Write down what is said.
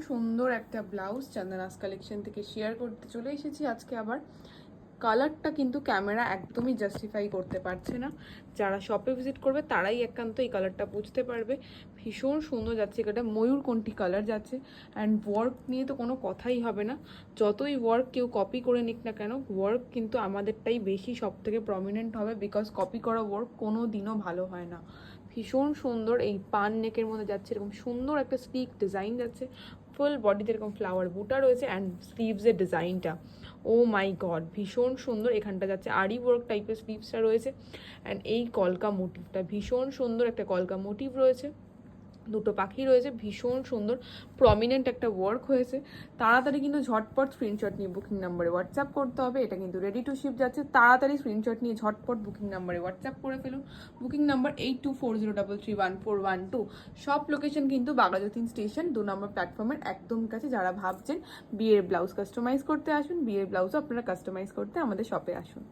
সুন্দর একটা blouse চন্দনাস collection থেকে শেয়ার করতে চলে এসেছি আজকে আবার। কালারটা কিন্তু ক্যামেরা একদমই জাস্টিফাই করতে পারছে না, যারা শপে ভিজিট করবে তারাই একান্ত এই কালারটা বুঝতে পারবে। ভীষণ সুন্দর যাচ্ছে, এটা ময়ূরকণ্ঠী কালার যাচ্ছে। অ্যান্ড ওয়ার্ক নিয়ে তো কোনো কথাই হবে না, যতই ওয়ার্ক কেউ কপি করে নিক না কেন, ওয়ার্ক কিন্তু আমাদেরটাই বেশি সব থেকে প্রমিনেন্ট হবে, বিকজ কপি করা ওয়ার্ক কোনো দিনও ভালো হয় না। ভীষণ সুন্দর এই পান নেকের মধ্যে যাচ্ছে, এরকম সুন্দর একটা স্লিক ডিজাইন যাচ্ছে। ফুল বডিতে এরকম ফ্লাওয়ার বুটা রয়েছে অ্যান্ড স্লিভসের ডিজাইনটা ও মাই গড ভীষণ সুন্দর। এখানটা যাচ্ছে আরি ওয়ার্ক টাইপের স্লিভসটা রয়েছে অ্যান্ড এই কলকা মোটিভটা ভীষণ সুন্দর, একটা কলকা মোটিভ রয়েছে, দুটো পাখি রয়েছে, ভীষণ সুন্দর প্রমিনেন্ট একটা ওয়ার্ক হয়েছে। তাড়াতাড়ি কিন্তু ঝটপট স্ক্রিনশট নিয়ে বুকিং নাম্বারে হোয়াটসঅ্যাপ করতে হবে। এটা কিন্তু রেডি টু শিপ যাচ্ছে, তাড়াতাড়ি স্ক্রিনশট নিয়ে ঝটপট বুকিং নাম্বারে হোয়াটসঅ্যাপ করে ফেলুন। Booking number 8240331412। সব লোকেশন কিন্তু বাঘাযতীন স্টেশন 2 নম্বর প্ল্যাটফর্মের একদম কাছে। যারা ভাবছেন বিয়ের ব্লাউজ কাস্টমাইজ করতে আসুন, বিয়ের ব্লাউজও আপনারা কাস্টমাইজ করতে আমাদের শপে আসুন।